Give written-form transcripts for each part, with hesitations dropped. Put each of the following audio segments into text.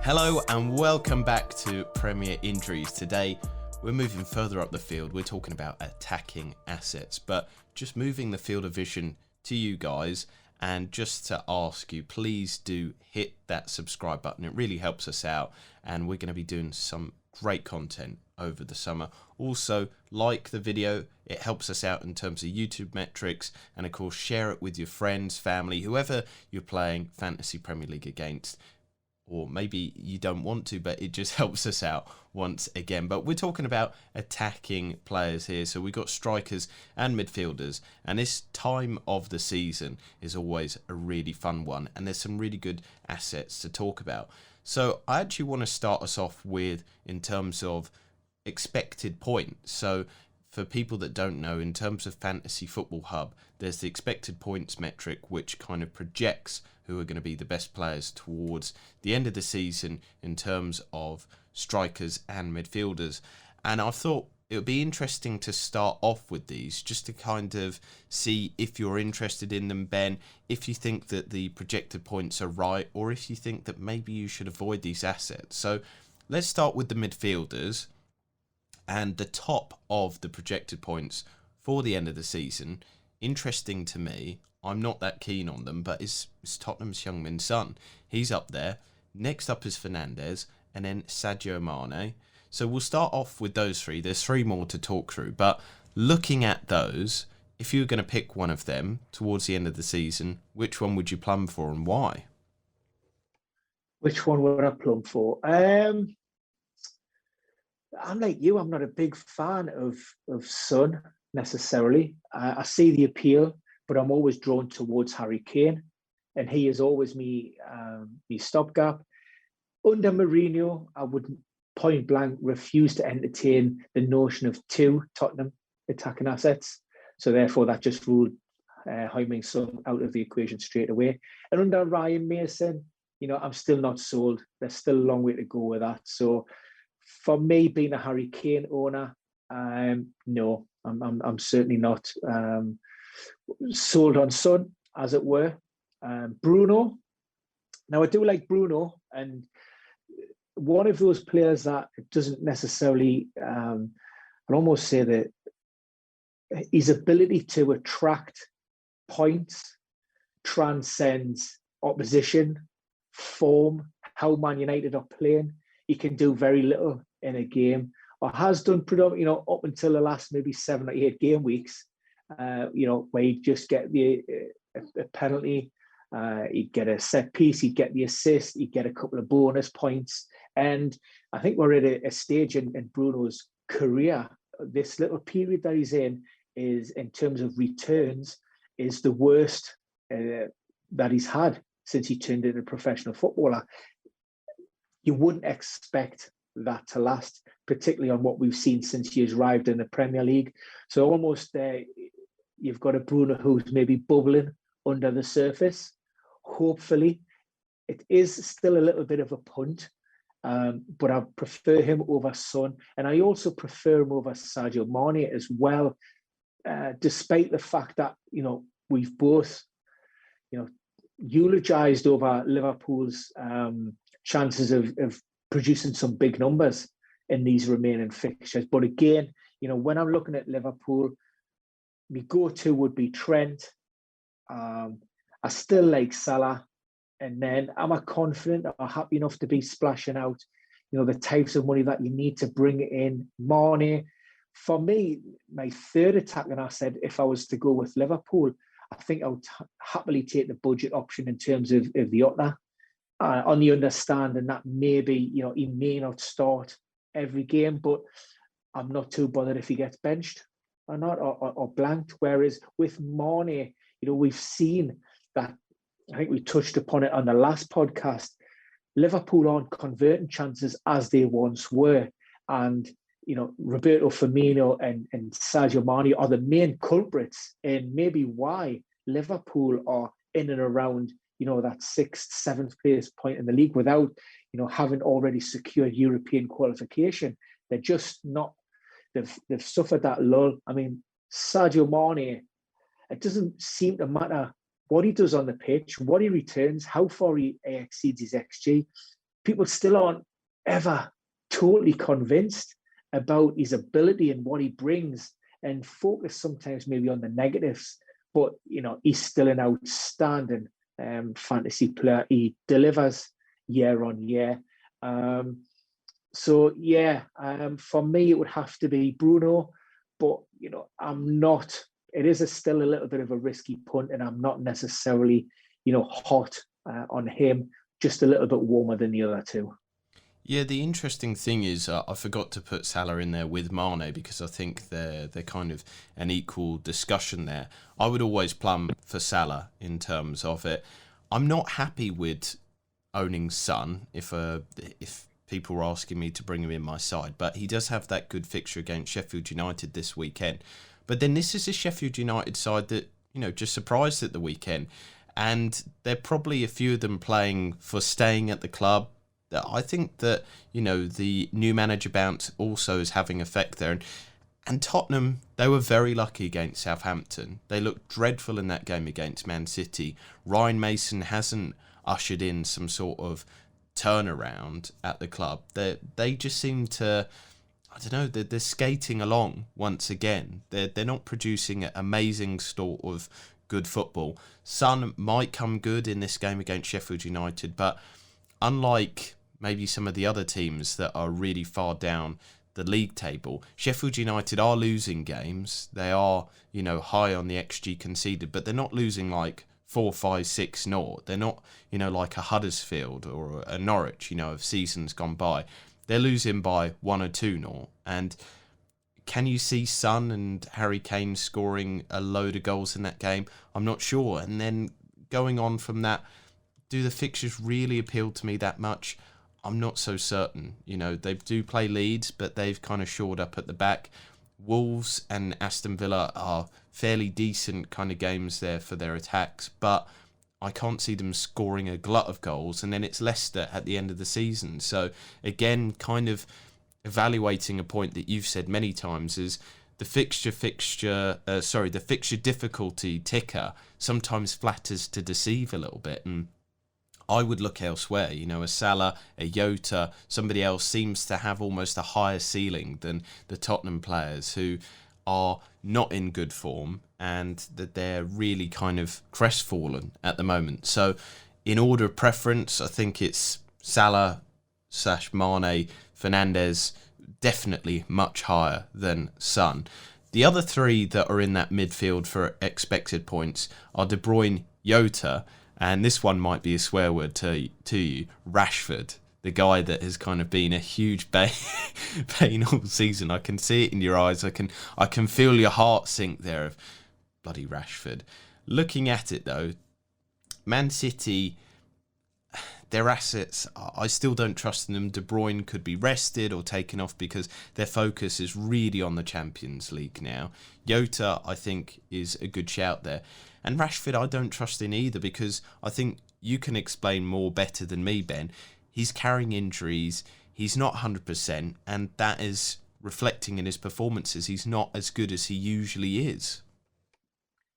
Hello and welcome back to Premier Injuries. Today we're moving further up the field. We're talking about attacking assets, but just moving the field of vision to you guys, and just to ask you, please do hit that subscribe button. It really helps us out, and we're going to be doing some great content over the summer. Also, like the video, it helps us out in terms of YouTube metrics, and of course share it with your friends, family, whoever you're playing Fantasy Premier League against. Or maybe you don't want to, but it just helps us out once again. But we're talking about attacking players here. So we've got strikers and midfielders. And this time of the season is always a really fun one. And there's some really good assets to talk about. So I actually want to start us off with in terms of expected points. So for people that don't know, in terms of Fantasy Football Hub, there's the expected points metric, which kind of projects who are going to be the best players towards the end of the season in terms of strikers and midfielders. And I thought it would be interesting to start off with these, just to kind of see if you're interested in them, Ben, if you think that the projected points are right, or if you think that maybe you should avoid these assets. So let's start with the midfielders. And the top of the projected points for the end of the season, interesting to me, I'm not that keen on them, but it's Tottenham's Heung-min Son. He's up there. Next up is Fernandes, and then Sadio Mane. So we'll start off with those three. There's three more to talk through, but looking at those, if you were going to pick one of them towards the end of the season, which one would you plumb for and why? Which one would I plumb for? I'm like you. I'm not a big fan of Son necessarily. I see the appeal, but I'm always drawn towards Harry Kane, and he is always me stopgap. Under Mourinho, I would point blank refuse to entertain the notion of two Tottenham attacking assets. So therefore, that just ruled Heung-min Son out of the equation straight away. And under Ryan Mason, I'm still not sold. There's still a long way to go with that. So for me, being a Harry Kane owner, no, I'm certainly not sold on Son, as it were. Bruno. Now, I do like Bruno, and one of those players that doesn't necessarily, I'd almost say that his ability to attract points transcends opposition, form, how Man United are playing. He can do very little in a game, or has done predominantly, up until the last maybe 7 or 8 game weeks, where he'd just get a penalty, he'd get a set piece, he'd get the assist, he'd get a couple of bonus points. And I think we're at a stage in Bruno's career, this little period that he's in terms of returns, is the worst that he's had since he turned into a professional footballer. You wouldn't expect that to last, particularly on what we've seen since he has arrived in the Premier League. So almost you've got a Bruno who's maybe bubbling under the surface. Hopefully, it is still a little bit of a punt, but I prefer him over Son, and I also prefer him over Sadio Mane as well, despite the fact that we've both eulogized over Liverpool's chances of producing some big numbers in these remaining fixtures. But again, when I'm looking at Liverpool, my go-to would be Trent. I still like Salah. And then am I confident or happy enough to be splashing out, the types of money that you need to bring in? Mane, for me, my third attacking asset, if I was to go with Liverpool, I think I would happily take the budget option in terms of the Otta, on the understanding that maybe, he may not start every game, but I'm not too bothered if he gets benched or not, or blanked. Whereas with Mane, we've seen that, I think we touched upon it on the last podcast, Liverpool aren't converting chances as they once were. And, Roberto Firmino and Sadio Mane are the main culprits in maybe why Liverpool are in and around, that 6th, 7th place point in the league without, having already secured European qualification. They're just not, they've suffered that lull. I mean, Sadio Mane, it doesn't seem to matter what he does on the pitch, what he returns, how far he exceeds his XG, people still aren't ever totally convinced about his ability and what he brings, and focus sometimes maybe on the negatives. But, he's still an outstanding fantasy player. He delivers year on year. For me, it would have to be Bruno. But, it is still a little bit of a risky punt, and I'm not necessarily, hot on him, just a little bit warmer than the other two. Yeah, the interesting thing is I forgot to put Salah in there with Mane because I think they're kind of an equal discussion there. I would always plumb for Salah in terms of it. I'm not happy with owning Son if people were asking me to bring him in my side, but he does have that good fixture against Sheffield United this weekend. But then this is a Sheffield United side that, just surprised at the weekend, and they're probably a few of them playing for staying at the club. I think that, the new manager bounce also is having effect there. And Tottenham, they were very lucky against Southampton. They looked dreadful in that game against Man City. Ryan Mason hasn't ushered in some sort of turnaround at the club. They just seem to, I don't know, they're skating along once again. They're not producing amazing sort of good football. Son might come good in this game against Sheffield United, but unlike maybe some of the other teams that are really far down the league table, Sheffield United are losing games. They are, high on the XG conceded, but they're not losing like 4, 5, 6-0. They're not, like a Huddersfield or a Norwich, of seasons gone by. They're losing by 1 or 2-0. And can you see Son and Harry Kane scoring a load of goals in that game? I'm not sure. And then going on from that, do the fixtures really appeal to me that much? I'm not so certain. They do play Leeds, but they've kind of shored up at the back. Wolves and Aston Villa are fairly decent kind of games there for their attacks, but I can't see them scoring a glut of goals. And then it's Leicester at the end of the season. So again, kind of evaluating a point that you've said many times is the fixture difficulty ticker sometimes flatters to deceive a little bit. And I would look elsewhere, a Salah, a Jota, somebody else seems to have almost a higher ceiling than the Tottenham players who are not in good form and that they're really kind of crestfallen at the moment. So in order of preference, I think it's Salah / Mane, Fernandes, definitely much higher than Son. The other three that are in that midfield for expected points are De Bruyne, Jota, and this one might be a swear word to you, Rashford, the guy that has kind of been a huge pain all season. I can see it in your eyes. I can feel your heart sink there of bloody Rashford. Looking at it though, Man City, their assets, I still don't trust in them. De Bruyne could be rested or taken off because their focus is really on the Champions League now. Jota, I think, is a good shout there. And Rashford, I don't trust in either because I think you can explain more better than me, Ben. He's carrying injuries. He's not 100%, and that is reflecting in his performances. He's not as good as he usually is.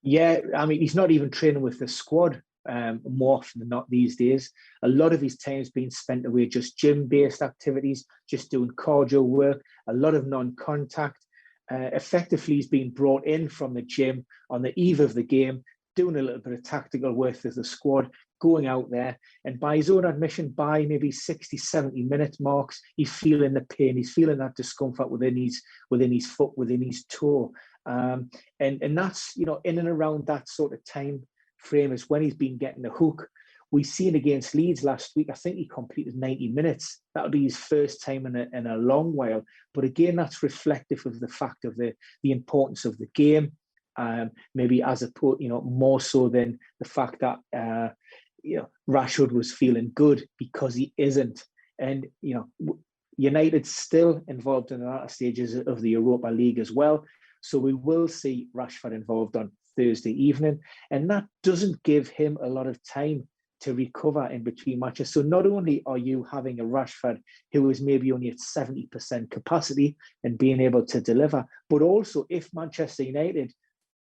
Yeah, I mean, he's not even training with the squad more often than not these days. A lot of his time's been spent away just gym-based activities, just doing cardio work, a lot of non-contact. Effectively, he's been brought in from the gym on the eve of the game, doing a little bit of tactical work with the squad, going out there, and by his own admission, by maybe 60, 70 minute marks, he's feeling the pain, he's feeling that discomfort within his foot, within his toe. And that's, in and around that sort of time frame is when he's been getting the hook. We seen against Leeds last week, I think he completed 90 minutes. That'll be his first time in a long while. But again, that's reflective of the fact of the importance of the game. Maybe as opposed, more so than the fact that Rashford was feeling good, because he isn't. And United's still involved in the latter stages of the Europa League as well. So we will see Rashford involved on Thursday evening, and that doesn't give him a lot of time to recover in between matches. So not only are you having a Rashford who is maybe only at 70% capacity and being able to deliver, but also if Manchester United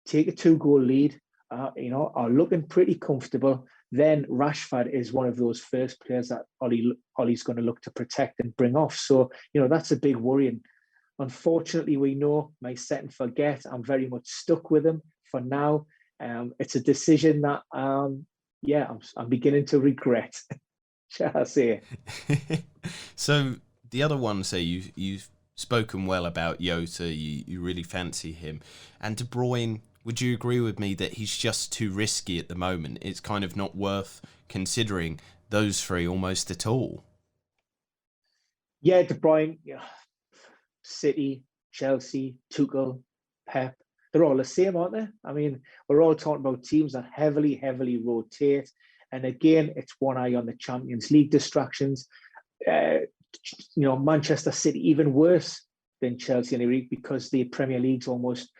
take a 2-goal lead are looking pretty comfortable, then Rashford is one of those first players that Ollie's going to look to protect and bring off. So, that's a big worry. And unfortunately, we know my set and forget. I'm very much stuck with him for now. It's a decision that, I'm beginning to regret, shall I say. So the other one, say you've spoken well about Jota, you really fancy him. And De Bruyne, would you agree with me that he's just too risky at the moment? It's kind of not worth considering those three almost at all. Yeah, De Bruyne, City, Chelsea, Tuchel, Pep, they're all the same, aren't they? I mean, we're all talking about teams that heavily rotate. And again, it's one eye on the Champions League distractions. Manchester City, even worse than Chelsea in the league because the Premier League's almost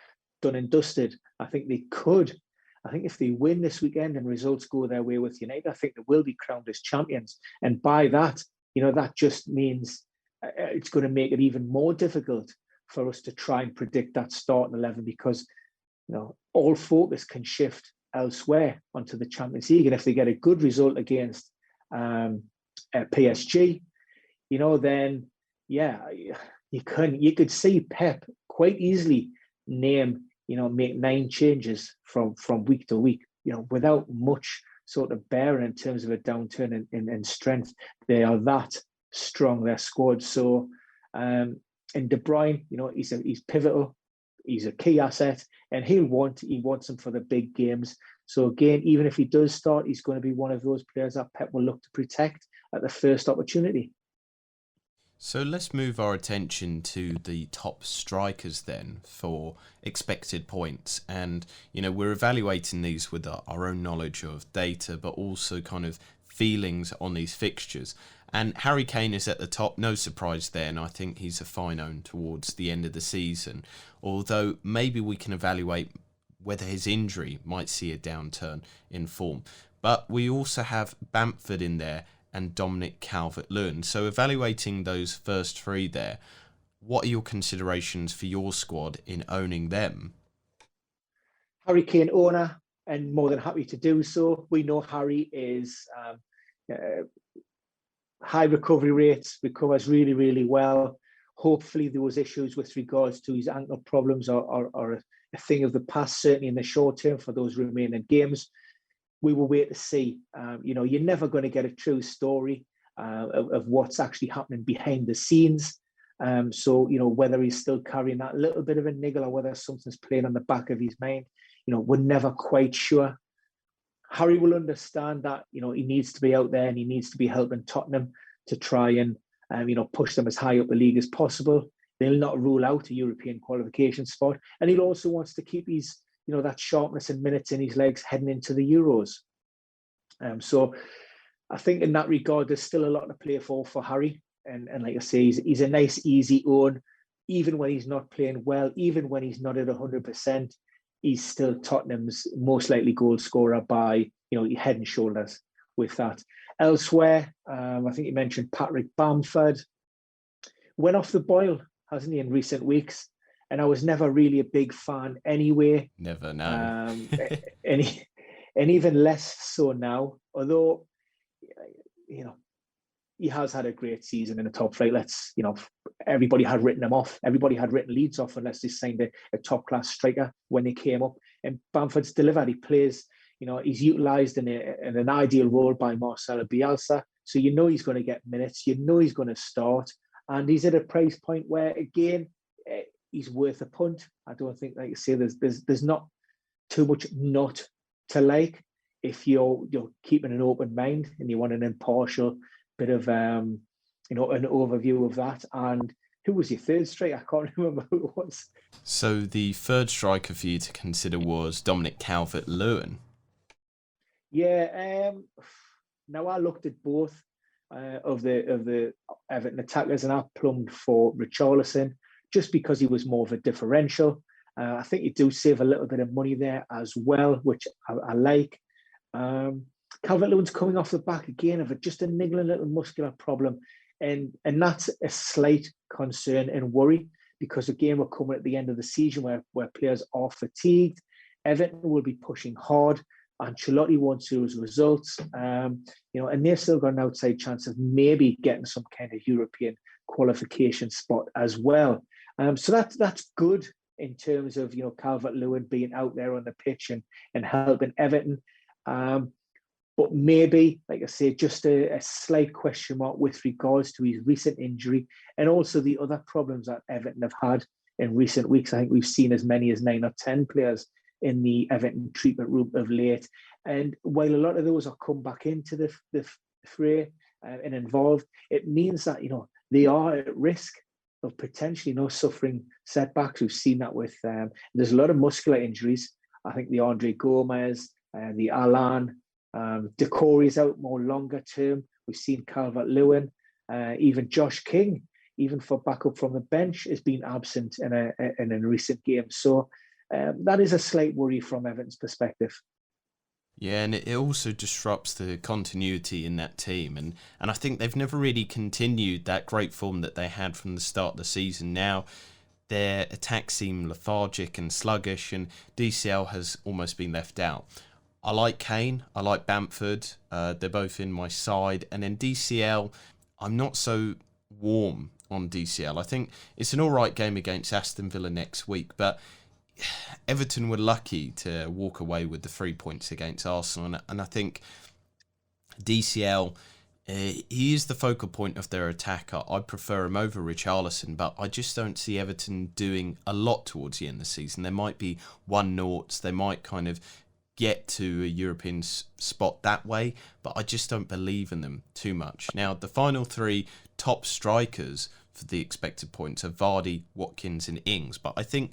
done and dusted. I think if they win this weekend and results go their way with United, I think they will be crowned as champions. And by that, that just means it's going to make it even more difficult for us to try and predict that starting 11 because, all focus can shift elsewhere onto the Champions League. And if they get a good result against PSG, then you could see Pep quite easily make 9 changes from week to week, without much sort of bearing in terms of a downturn in strength. They are that strong, their squad. So, and De Bruyne, he's pivotal. He's a key asset, and he wants him for the big games. So again, even if he does start, he's going to be one of those players that Pep will look to protect at the first opportunity. So let's move our attention to the top strikers then for expected points. And, we're evaluating these with our own knowledge of data, but also kind of feelings on these fixtures. And Harry Kane is at the top, no surprise there, and I think he's a fine own towards the end of the season. Although maybe we can evaluate whether his injury might see a downturn in form. But we also have Barnford in there and Dominic Calvert-Lewin. So evaluating those first three there, what are your considerations for your squad in owning them? Harry Kane owner, and more than happy to do so. We know Harry is high recovery rates, recovers really, really well. Hopefully those issues with regards to his ankle problems are a thing of the past, certainly in the short term for those remaining games. We will wait to see. You're never going to get a true story of what's actually happening behind the scenes. So, whether he's still carrying that little bit of a niggle or whether something's playing on the back of his mind, we're never quite sure. Harry will understand that, he needs to be out there and he needs to be helping Tottenham to try and, push them as high up the league as possible. They'll not rule out a European qualification spot. And he also wants to keep his, that sharpness and minutes in his legs heading into the Euros. So I think in that regard, there's still a lot to play for Harry. And like I say, he's a nice, easy own. Even when he's not playing well, even when he's not at 100%, he's still Tottenham's most likely goal scorer by, head and shoulders with that. Elsewhere, I think you mentioned Patrick Bamford. Went off the boil, hasn't he, in recent weeks? And I was never really a big fan anyway. Never, no. and even less so now. Although, he has had a great season in the top flight. Everybody had written him off. Everybody had written Leeds off unless they signed a top-class striker when they came up. And Bamford's delivered. He plays, he's utilised in an ideal role by Marcelo Bielsa. So he's going to get minutes. He's going to start. And he's at a price point where, again, he's worth a punt. I don't think, like you say, there's not too much not to like if you're keeping an open mind and you want an impartial bit of an overview of that. And who was your third striker? I can't remember who it was. So the third striker for you to consider was Dominic Calvert-Lewin. Yeah. Now I looked at both of the Everton attackers, and I plumbed for Richarlison just because he was more of a differential. I think you do save a little bit of money there as well, which I like. Calvert-Lewin's coming off the back again of just a niggling little muscular problem. And that's a slight concern and worry because, again, we're coming at the end of the season where players are fatigued Everton will be pushing hard. Ancelotti wants those results, and they've still got an outside chance of maybe getting some kind of European qualification spot as well. So that's good in terms of Calvert-Lewin being out there on the pitch and helping Everton. But maybe, like I say, just a slight question mark with regards to his recent injury and also the other problems that Everton have had in recent weeks. I think we've seen as many as 9 or 10 players in the Everton treatment room of late. And while a lot of those have come back into the fray and involved, it means that, they are at risk of potentially suffering setbacks. We've seen that with, there's a lot of muscular injuries. I think the Andre Gomez, the Alan, Decore's out more longer term. We've seen Calvert-Lewin, even Josh King, even for backup from the bench, has been absent in a recent game. So that is a slight worry from Everton's perspective. Yeah, and it also disrupts the continuity in that team. And I think they've never really continued that great form that they had from the start of the season. Now their attacks seem lethargic and sluggish, and DCL has almost been left out. I like Kane, I like Barnford, they're both in my side. And then DCL, I'm not so warm on DCL. I think it's an alright game against Aston Villa next week, but Everton were lucky to walk away with the 3 points against Arsenal. And I think DCL, he is the focal point of their attack. I prefer him over Richarlison, but I just don't see Everton doing a lot towards the end of the season. There might be 1-0s, they might kind of get to a European spot that way, but I just don't believe in them too much. Now, the final 3 top strikers for the expected points are Vardy, Watkins and Ings, but I think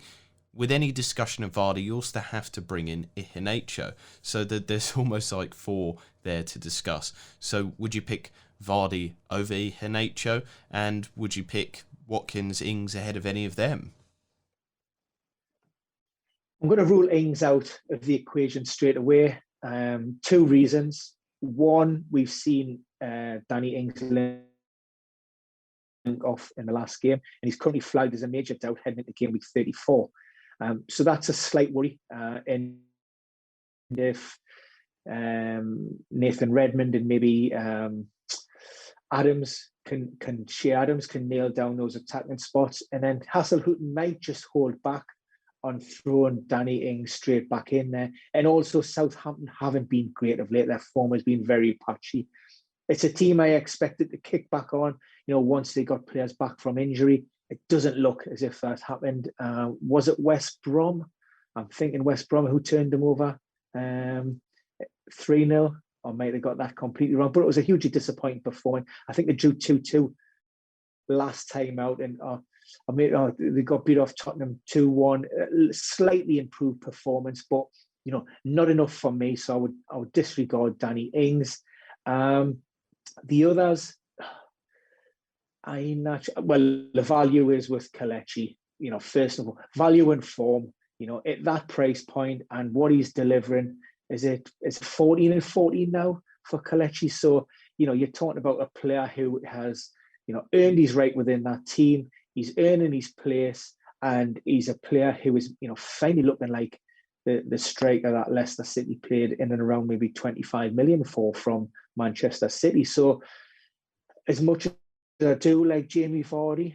with any discussion of Vardy, you also have to bring in Iheanacho, so that there's almost like 4 there to discuss. So would you pick Vardy over Iheanacho, and would you pick Watkins, Ings ahead of any of them? I'm going to rule Ings out of the equation straight away. 2 reasons. One, we've seen Danny Ings link off in the last game, and he's currently flagged as a major doubt heading into game week 34. So that's a slight worry. And if Nathan Redmond and maybe Adams can nail down those attacking spots, and then Hasselhüttl might just hold back on throwing Danny Ings straight back in there. And also Southampton haven't been great of late. Their form has been very patchy. It's a team I expected to kick back on, once they got players back from injury. It doesn't look as if that happened. Was it West Brom? I'm thinking West Brom who turned them over 3-0. Or might have got that completely wrong. But it was a hugely disappointing performance. I think they drew 2-2 last time out, and they got beat off Tottenham 2-1. Slightly improved performance, but not enough for me. So I would disregard Danny Ings. The others, the value is with Kelechi. First of all, value and form. At that price point and what he's delivering, is it 14 and 14 now for Kelechi? So you're talking about a player who has earned his right within that team. He's earning his place, and he's a player who is finally looking like the striker that Leicester City paid in and around maybe 25 million for from Manchester City. So as much as I do like Jamie Vardy,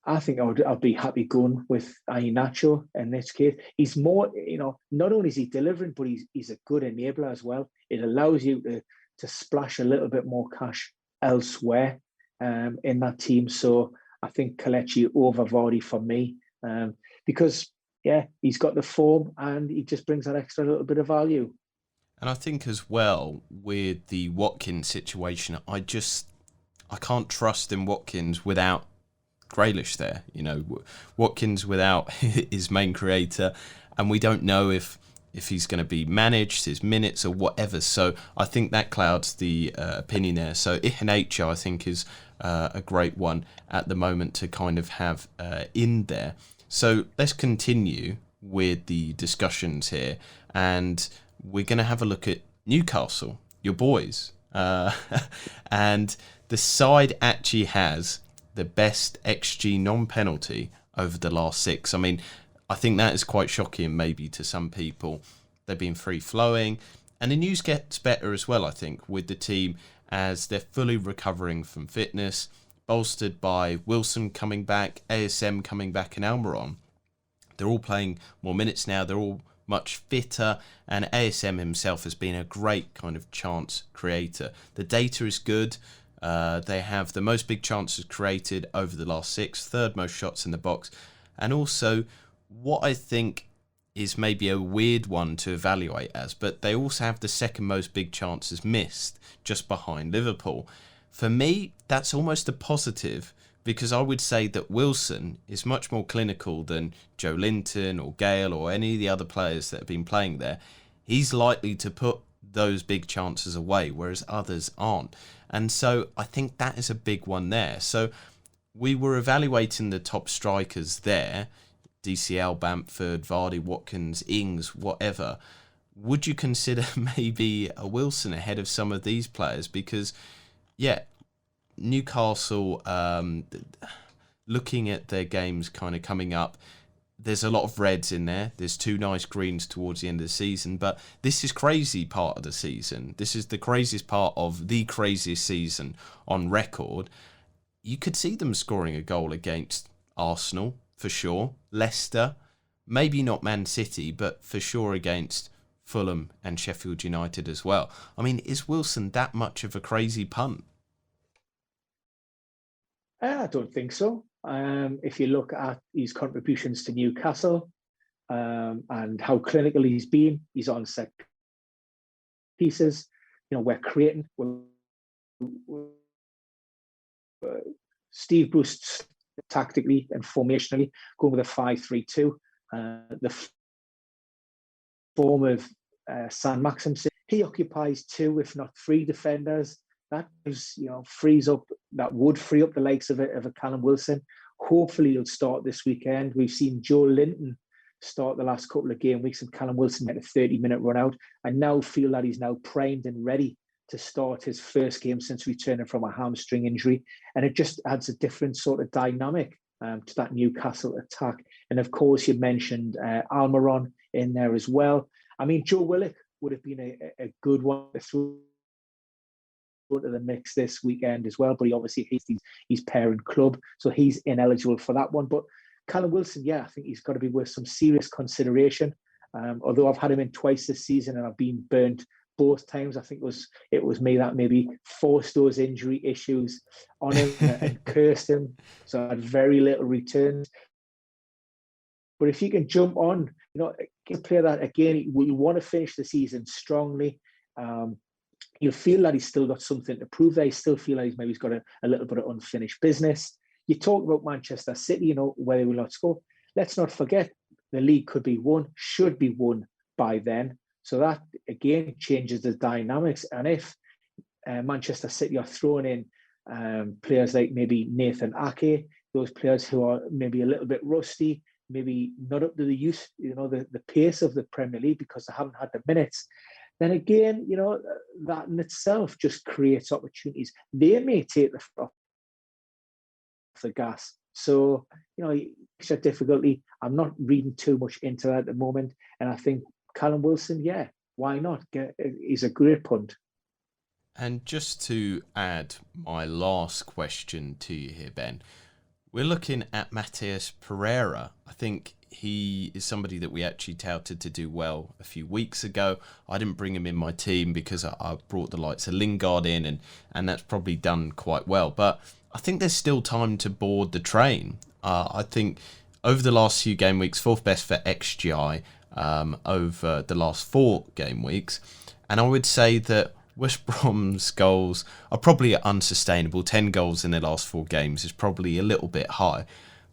I think I'll be happy going with Iheanacho in this case. He's more, not only is he delivering, but he's a good enabler as well. It allows you to splash a little bit more cash elsewhere in that team. So I think Kelechi over Vardy for me, because he's got the form and he just brings that extra little bit of value. And I think as well with the Watkins situation, I can't trust in Watkins without Grealish there. Watkins without his main creator, and we don't know if he's going to be managed, his minutes or whatever. So I think that clouds the opinion there. So Iheanacho, I think, is a great one at the moment to kind of have in there. So let's continue with the discussions here, and we're going to have a look at Newcastle, your boys. And the side actually has the best XG non-penalty over the last 6. I mean, I think that is quite shocking maybe to some people. They've been free-flowing. And the news gets better as well, I think, with the team as they're fully recovering from fitness, bolstered by Wilson coming back, ASM coming back, and Almiron. They're all playing more minutes now. They're all much fitter, and ASM himself has been a great kind of chance creator. The data is good. They have the most big chances created over the last 6, third most shots in the box, and also what I think is maybe a weird one to evaluate as, but they also have the second most big chances missed, just behind Liverpool. For me, that's almost a positive, because I would say that Wilson is much more clinical than Joe Linton or Gale or any of the other players that have been playing there. He's likely to put those big chances away, whereas others aren't. And so I think that is a big one there. So we were evaluating the top strikers there, DCL, Bamford, Vardy, Watkins, Ings, whatever. Would you consider maybe a Wilson ahead of some of these players? Because, yeah, Newcastle, looking at their games kind of coming up, there's a lot of reds in there. There's 2 nice greens towards the end of the season. But this is crazy part of the season. This is the craziest part of the craziest season on record. You could see them scoring a goal against Arsenal, for sure. Leicester, maybe not Man City, but for sure against Fulham and Sheffield United as well. I mean, is Wilson that much of a crazy punt? I don't think so. If you look at his contributions to Newcastle and how clinical he's been, he's on set pieces. You know, we're creating. Steve Bruce tactically and formationally going with a 5-3-2. The form of San Maxim, he occupies 2, if not 3 defenders. That is, frees up. That would free up the likes of a Colin Wilson. Hopefully, he'll start this weekend. We've seen Joe Linton start the last couple of game weeks, and Colin Wilson get a 30-minute run out. I now feel that he's now primed and ready to start his first game since returning from a hamstring injury, and it just adds a different sort of dynamic to that Newcastle attack. And of course, you mentioned Almiron in there as well. I mean, Joe Willock would have been a good one to throw to the mix this weekend as well, but he obviously hates his parent club, so he's ineligible for that one. But Callum Wilson, yeah, I think he's got to be worth some serious consideration. Although I've had him in twice this season and I've been burnt both times. I think it was me that maybe forced those injury issues on him and cursed him, so I had very little returns. But if you can jump on, a player that again you want to finish the season strongly. You feel that he's still got something to prove there. You still feel like he's got a little bit of unfinished business. You talk about Manchester City, where they will not score. Let's not forget the league could be won, should be won by then. So that, again, changes the dynamics. And if Manchester City are throwing in players like maybe Nathan Ake, those players who are maybe a little bit rusty, maybe not up to the use, the pace of the Premier League because they haven't had the minutes, then again, that in itself just creates opportunities. They may take the foot off the gas. So, extra difficulty. I'm not reading too much into that at the moment. And I think Callum Wilson, yeah, why not? He's a great punt. And just to add my last question to you here, Ben, we're looking at Matheus Pereira. I think he is somebody that we actually touted to do well a few weeks ago. I didn't bring him in my team because I brought the likes of Lingard in, and that's probably done quite well. But I think there's still time to board the train. I think over the last few game weeks, 4th best for XGI over the last 4 game weeks. And I would say that West Brom's goals are probably unsustainable. 10 goals in their last 4 games is probably a little bit high.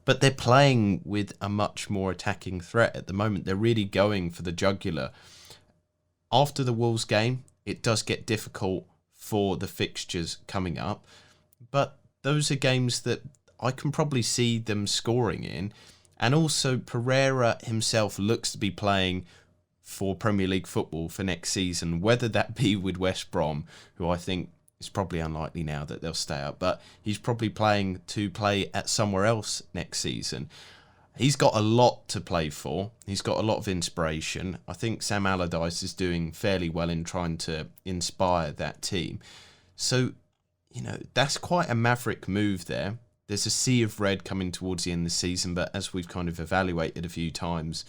But they're playing with a much more attacking threat at the moment. They're really going for the jugular. After the Wolves game, it does get difficult for the fixtures coming up. But those are games that I can probably see them scoring in. And also Pereira himself looks to be playing for Premier League football for next season, whether that be with West Brom, who I think is probably unlikely now that they'll stay up, but he's probably planning to play at somewhere else next season. He's got a lot to play for. He's got a lot of inspiration. I think Sam Allardyce is doing fairly well in trying to inspire that team. So, that's quite a maverick move there. There's a sea of red coming towards the end of the season, but as we've kind of evaluated a few times,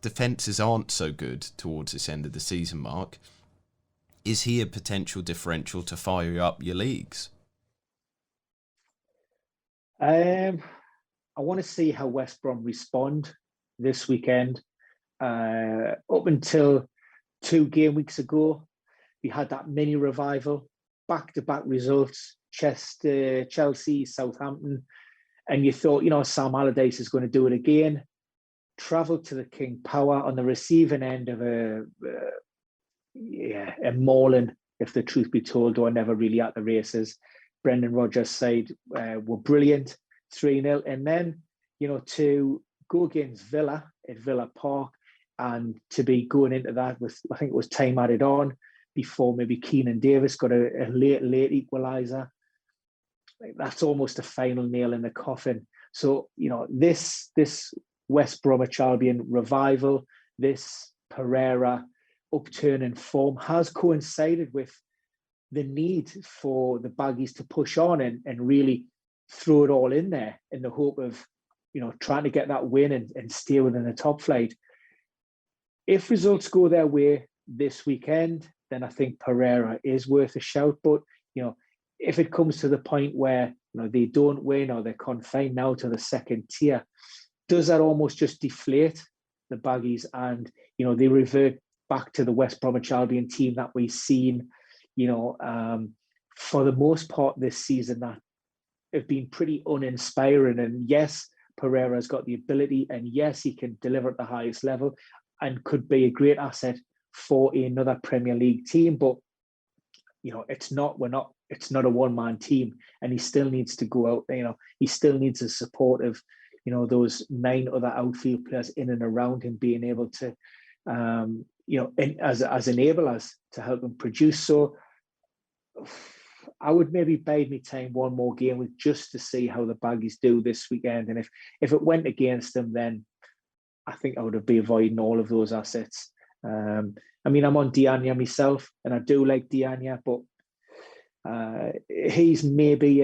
defences aren't so good towards this end of the season mark. Is he a potential differential to fire up your leagues? I want to see how West Brom respond this weekend. Up until 2 game weeks ago, we had that mini revival, back-to-back results, Chelsea, Southampton, and you thought, Sam Allardyce is going to do it again. Travelled to the King Power on the receiving end of a mauling, if the truth be told, though I never really at the races. Brendan Rodgers' side were brilliant, 3-0. And then, to go against Villa at Villa Park and to be going into that with, I think it was time added on before maybe Keenan Davis got a late equaliser. That's almost a final nail in the coffin. So, this West Bromwich Albion revival, this Pereira upturn in form has coincided with the need for the Baggies to push on and really throw it all in there in the hope of, trying to get that win and stay within the top flight. If results go their way this weekend, then I think Pereira is worth a shout. But, if it comes to the point where, they don't win or they're confined now to the second tier, does that almost just deflate the Baggies and, they revert back to the West Bromwich Albion team that we've seen, for the most part this season that have been pretty uninspiring? And yes, Pereira's got the ability, and yes, he can deliver at the highest level and could be a great asset for another Premier League team. But, it's not a one-man team, and he still needs to go out, he still needs the support of, those 9 other outfield players in and around him being able to, as enablers to help him produce. So I would maybe bide my time one more game with just to see how the Baggies do this weekend. And if it went against them, then I think I would be avoiding all of those assets. I'm on Dianya myself, and I do like Dianya, but he's maybe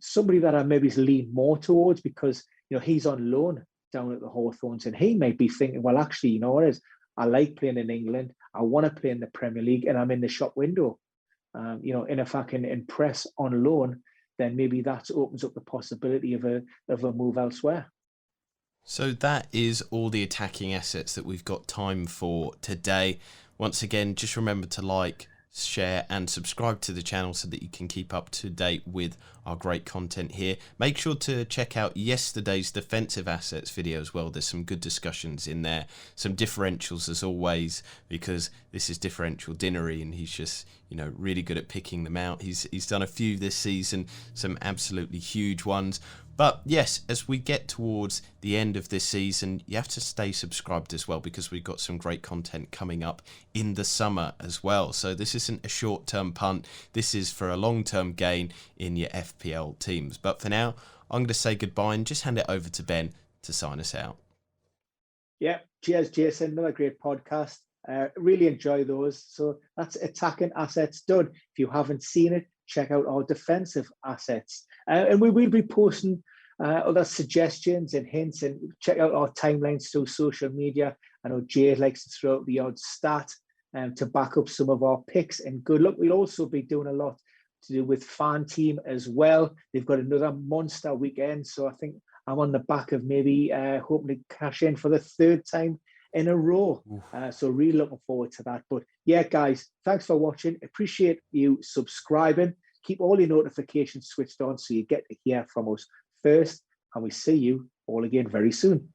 somebody that I maybe lean more towards because, he's on loan down at the Hawthorns, and he might be thinking, well, actually, what it is? I like playing in England. I want to play in the Premier League, and I'm in the shop window. And if I can impress on loan, then maybe that opens up the possibility of a move elsewhere. So that is all the attacking assets that we've got time for today. Once again, just remember to like, share and subscribe to the channel so that you can keep up to date with our great content here. Make sure to check out yesterday's defensive assets video as well. There's some good discussions in there, some differentials as always, because this is differential Dinnery and he's just really good at picking them out. He's done a few this season, some absolutely huge ones. But yes, as we get towards the end of this season, you have to stay subscribed as well, because we've got some great content coming up in the summer as well. So this isn't a short-term punt. This is for a long-term gain in your FPL teams. But for now, I'm going to say goodbye and just hand it over to Ben to sign us out. Yeah, cheers, Jason. Another great podcast. Really enjoy those. So that's attacking assets done. If you haven't seen it, check out our defensive assets. And we will be posting other suggestions and hints, and check out our timelines through social media. I know Jay likes to throw out the odd stat to back up some of our picks. And good luck. We'll also be doing a lot to do with Fan Team as well. They've got another monster weekend. So I think I'm on the back of maybe hoping to cash in for the 3rd time in a row. So really looking forward to that. But yeah, guys, thanks for watching. Appreciate you subscribing. Keep all your notifications switched on so you get to hear from us first. And we see you all again very soon.